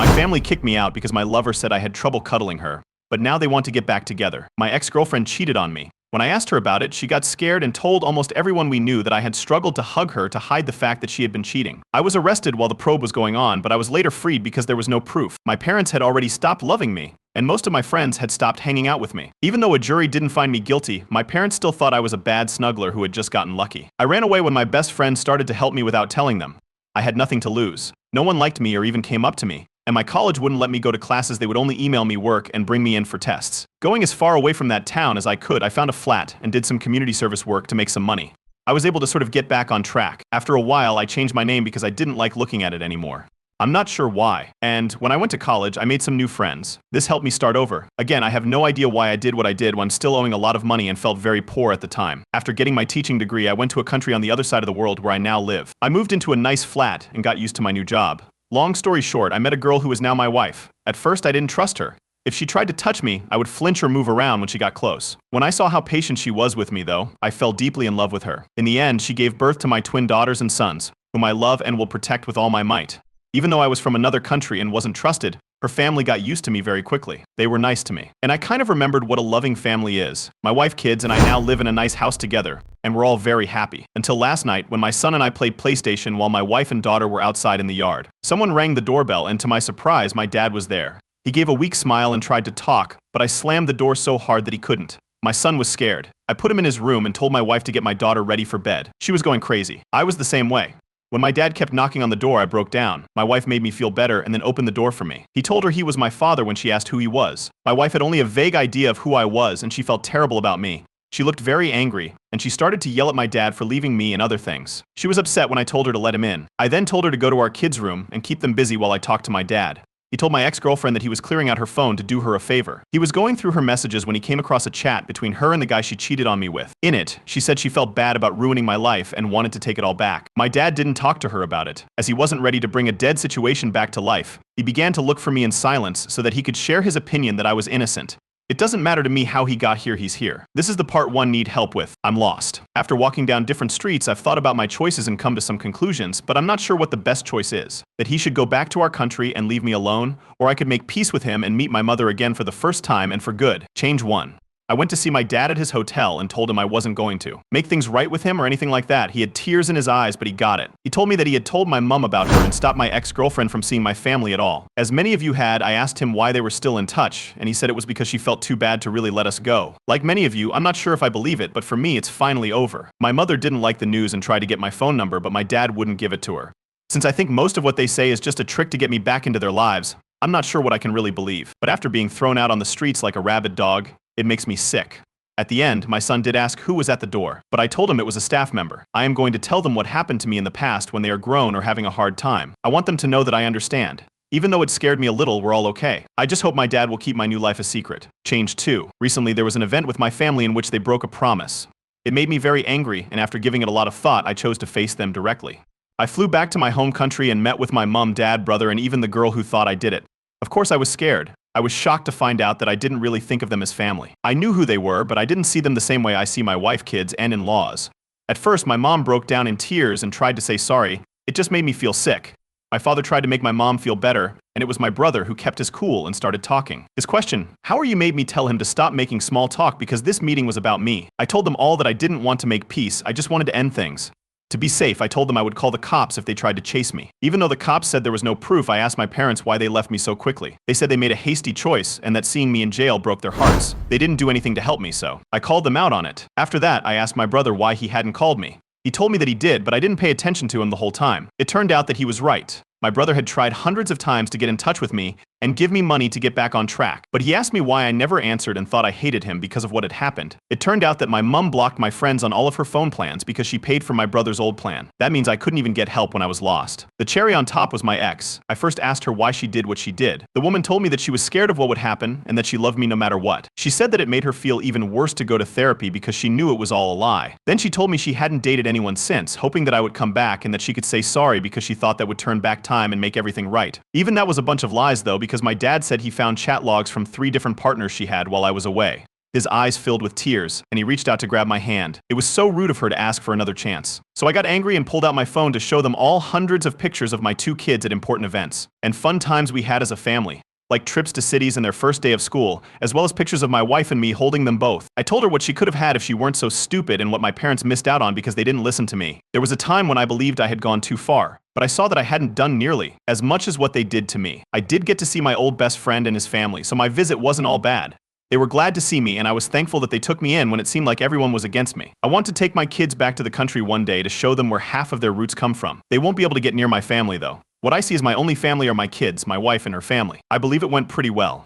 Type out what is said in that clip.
My family kicked me out because my lover said I had trouble cuddling her, but now they want to get back together. My ex-girlfriend cheated on me. When I asked her about it, she got scared and told almost everyone we knew that I had struggled to hug her to hide the fact that she had been cheating. I was arrested while the probe was going on, but I was later freed because there was no proof. My parents had already stopped loving me, and most of my friends had stopped hanging out with me. Even though a jury didn't find me guilty, my parents still thought I was a bad snuggler who had just gotten lucky. I ran away when my best friend started to help me without telling them. I had nothing to lose. No one liked me or even came up to me. And my college wouldn't let me go to classes. They would only email me work and bring me in for tests. Going as far away from that town as I could, I found a flat and did some community service work to make some money. I was able to sort of get back on track. After a while, I changed my name because I didn't like looking at it anymore. I'm not sure why. And when I went to college, I made some new friends. This helped me start over. Again, I have no idea why I did what I did when still owing a lot of money and felt very poor at the time. After getting my teaching degree, I went to a country on the other side of the world where I now live. I moved into a nice flat and got used to my new job. Long story short, I met a girl who is now my wife. At first, I didn't trust her. If she tried to touch me, I would flinch or move around when she got close. When I saw how patient she was with me, though, I fell deeply in love with her. In the end, she gave birth to my twin daughters and sons, whom I love and will protect with all my might. Even though I was from another country and wasn't trusted, her family got used to me very quickly. They were nice to me. And I kind of remembered what a loving family is. My wife, kids, and I now live in a nice house together, and we're all very happy. Until last night, when my son and I played PlayStation while my wife and daughter were outside in the yard. Someone rang the doorbell, and to my surprise, my dad was there. He gave a weak smile and tried to talk, but I slammed the door so hard that he couldn't. My son was scared. I put him in his room and told my wife to get my daughter ready for bed. She was going crazy. I was the same way. When my dad kept knocking on the door, I broke down. My wife made me feel better and then opened the door for me. He told her he was my father when she asked who he was. My wife had only a vague idea of who I was, and she felt terrible about me. She looked very angry, and she started to yell at my dad for leaving me and other things. She was upset when I told her to let him in. I then told her to go to our kids' room and keep them busy while I talked to my dad. He told my ex-girlfriend that he was clearing out her phone to do her a favor. He was going through her messages when he came across a chat between her and the guy she cheated on me with. In it, she said she felt bad about ruining my life and wanted to take it all back. My dad didn't talk to her about it, as he wasn't ready to bring a dead situation back to life. He began to look for me in silence so that he could share his opinion that I was innocent. It doesn't matter to me how he got here, he's here. This is the part one need help with. I'm lost. After walking down different streets, I've thought about my choices and come to some conclusions, but I'm not sure what the best choice is. That he should go back to our country and leave me alone, or I could make peace with him and meet my mother again for the first time and for good. Change one. I went to see my dad at his hotel and told him I wasn't going to make things right with him or anything like that. He had tears in his eyes, but he got it. He told me that he had told my mom about her and stopped my ex-girlfriend from seeing my family at all. As many of you had, I asked him why they were still in touch, and he said it was because she felt too bad to really let us go. Like many of you, I'm not sure if I believe it, but for me, it's finally over. My mother didn't like the news and tried to get my phone number, but my dad wouldn't give it to her. Since I think most of what they say is just a trick to get me back into their lives, I'm not sure what I can really believe. But after being thrown out on the streets like a rabid dog, it makes me sick. At the end, my son did ask who was at the door, but I told him it was a staff member. I am going to tell them what happened to me in the past when they are grown or having a hard time. I want them to know that I understand. Even though it scared me a little, we're all okay. I just hope my dad will keep my new life a secret. Change 2. Recently, there was an event with my family in which they broke a promise. It made me very angry, and after giving it a lot of thought, I chose to face them directly. I flew back to my home country and met with my mom, dad, brother, and even the girl who thought I did it. Of course, I was scared. I was shocked to find out that I didn't really think of them as family. I knew who they were, but I didn't see them the same way I see my wife, kids, and in-laws. At first, my mom broke down in tears and tried to say sorry. It just made me feel sick. My father tried to make my mom feel better, and it was my brother who kept his cool and started talking. His question, "How are you?" made me tell him to stop making small talk because this meeting was about me. I told them all that I didn't want to make peace, I just wanted to end things. To be safe, I told them I would call the cops if they tried to chase me. Even though the cops said there was no proof, I asked my parents why they left me so quickly. They said they made a hasty choice and that seeing me in jail broke their hearts. They didn't do anything to help me, so I called them out on it. After that, I asked my brother why he hadn't called me. He told me that he did, but I didn't pay attention to him the whole time. It turned out that he was right. My brother had tried hundreds of times to get in touch with me and give me money to get back on track. But he asked me why I never answered and thought I hated him because of what had happened. It turned out that my mom blocked my friends on all of her phone plans because she paid for my brother's old plan. That means I couldn't even get help when I was lost. The cherry on top was my ex. I first asked her why she did what she did. The woman told me that she was scared of what would happen and that she loved me no matter what. She said that it made her feel even worse to go to therapy because she knew it was all a lie. Then she told me she hadn't dated anyone since, hoping that I would come back and that she could say sorry because she thought that would turn back time and make everything right. Even that was a bunch of lies though, because my dad said he found chat logs from 3 different partners she had while I was away. His eyes filled with tears, and he reached out to grab my hand. It was so rude of her to ask for another chance. So I got angry and pulled out my phone to show them all hundreds of pictures of my two kids at important events, and fun times we had as a family, like trips to cities and their first day of school, as well as pictures of my wife and me holding them both. I told her what she could have had if she weren't so stupid and what my parents missed out on because they didn't listen to me. There was a time when I believed I had gone too far, but I saw that I hadn't done nearly as much as what they did to me. I did get to see my old best friend and his family, so my visit wasn't all bad. They were glad to see me, and I was thankful that they took me in when it seemed like everyone was against me. I want to take my kids back to the country one day to show them where half of their roots come from. They won't be able to get near my family, though. What I see as my only family are my kids, my wife and her family. I believe it went pretty well.